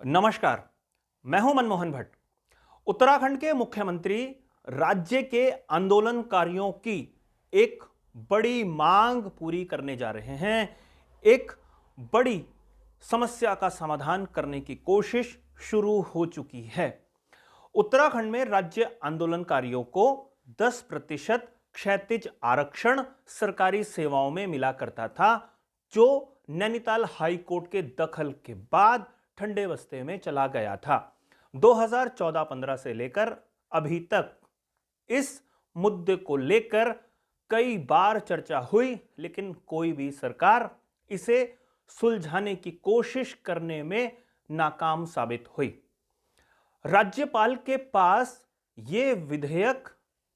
नमस्कार, मैं हूं मनमोहन भट्ट। उत्तराखंड के मुख्यमंत्री राज्य के आंदोलनकारियों की एक बड़ी मांग पूरी करने जा रहे हैं। एक बड़ी समस्या का समाधान करने की कोशिश शुरू हो चुकी है। उत्तराखंड में राज्य आंदोलनकारियों को 10% क्षैतिज आरक्षण सरकारी सेवाओं में मिला करता था, जो नैनीताल हाईकोर्ट के दखल के बाद ठंडे बस्ते में चला गया था। 2014-15 से लेकर अभी तक इस मुद्दे को लेकर कई बार चर्चा हुई, लेकिन कोई भी सरकार इसे सुलझाने की कोशिश करने में नाकाम साबित हुई। राज्यपाल के पास यह विधेयक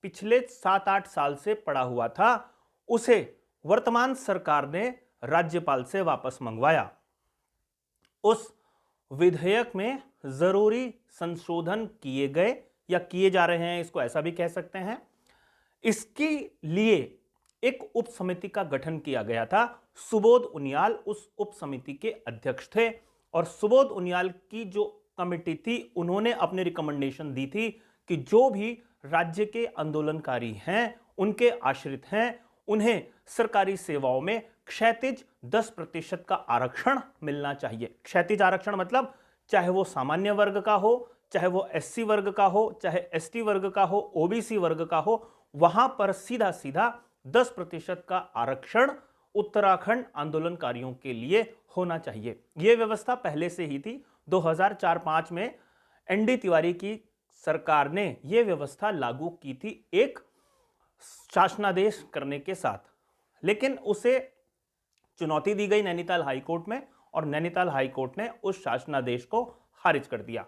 पिछले 7-8 साल से पड़ा हुआ था। उसे वर्तमान सरकार ने राज्यपाल से वापस मंगवाया। उस विधेयक में जरूरी संशोधन किए गए या किए जा रहे हैं, इसको ऐसा भी कह सकते हैं। इसके लिए एक उप समिति का गठन किया गया था। सुबोध उनियाल उस उप समिति के अध्यक्ष थे और सुबोध उनियाल की जो कमेटी थी, उन्होंने अपने रिकमेंडेशन दी थी कि जो भी राज्य के आंदोलनकारी हैं, उनके आश्रित हैं, उन्हें सरकारी सेवाओं में क्षैतिज 10% का आरक्षण मिलना चाहिए। क्षैतिज आरक्षण मतलब चाहे वो सामान्य वर्ग का हो, चाहे वो एससी वर्ग का हो, चाहे एसटी वर्ग का हो, ओबीसी वर्ग का हो, वहां पर सीधा सीधा 10% का आरक्षण उत्तराखंड आंदोलनकारियों के लिए होना चाहिए। यह व्यवस्था पहले से ही थी। 2004-5 में एनडी तिवारी की सरकार ने यह व्यवस्था लागू की थी एक शासनादेश करने के साथ, लेकिन उसे चुनौती दी गई नैनीताल हाईकोर्ट में और नैनीताल हाईकोर्ट ने उस शासनादेश को खारिज कर दिया।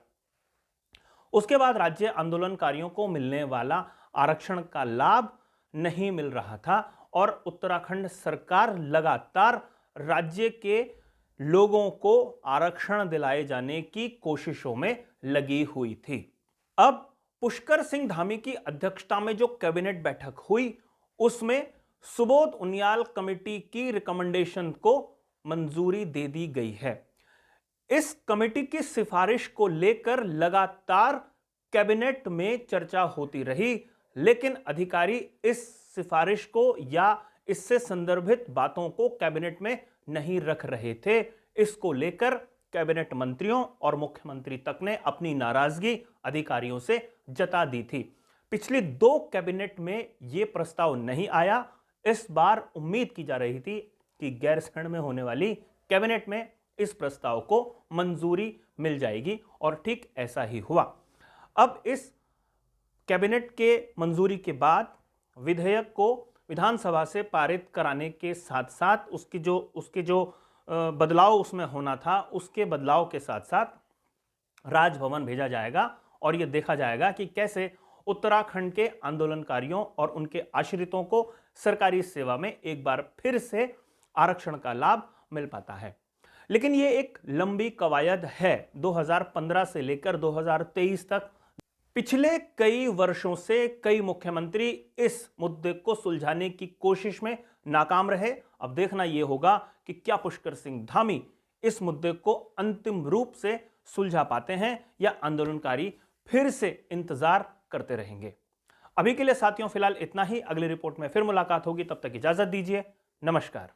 उसके बाद राज्य आंदोलनकारियों को मिलने वाला आरक्षण का लाभ नहीं मिल रहा था और उत्तराखंड सरकार लगातार राज्य के लोगों को आरक्षण दिलाए जाने की कोशिशों में लगी हुई थी। अब पुष्कर सिंह धामी की अध्यक्षता में जो कैबिनेट बैठक हुई, उसमें सुबोध उनियाल कमेटी की रिकमेंडेशन को मंजूरी दे दी गई है। इस कमेटी की सिफारिश को लेकर लगातार कैबिनेट में चर्चा होती रही, लेकिन अधिकारी इस सिफारिश को या इससे संदर्भित बातों को कैबिनेट में नहीं रख रहे थे। इसको लेकर कैबिनेट मंत्रियों और मुख्यमंत्री तक ने अपनी नाराजगी अधिकारियों से जता दी थी। पिछली 2 कैबिनेट में यह प्रस्ताव नहीं आया। इस बार उम्मीद की जा रही थी कि गैरसैंण में होने वाली कैबिनेट में इस प्रस्ताव को मंजूरी मिल जाएगी और ठीक ऐसा ही हुआ। अब इस कैबिनेट के मंजूरी के बाद विधेयक को विधानसभा से पारित कराने के साथ साथ उसके जो बदलाव उसमें होना था, उसके बदलाव के साथ साथ राजभवन भेजा जाएगा और यह देखा जाएगा कि कैसे उत्तराखंड के आंदोलनकारियों और उनके आश्रितों को सरकारी सेवा में एक बार फिर से आरक्षण का लाभ मिल पाता है। लेकिन यह एक लंबी कवायद है। 2015 से लेकर 2023 तक पिछले कई वर्षों से कई मुख्यमंत्री इस मुद्दे को सुलझाने की कोशिश में नाकाम रहे। अब देखना यह होगा कि क्या पुष्कर सिंह धामी इस मुद्दे को अंतिम रूप से सुलझा पाते हैं या आंदोलनकारी फिर से इंतजार करते रहेंगे। अभी के लिए साथियों फिलहाल इतना ही। अगली रिपोर्ट में फिर मुलाकात होगी, तब तक इजाजत दीजिए। नमस्कार।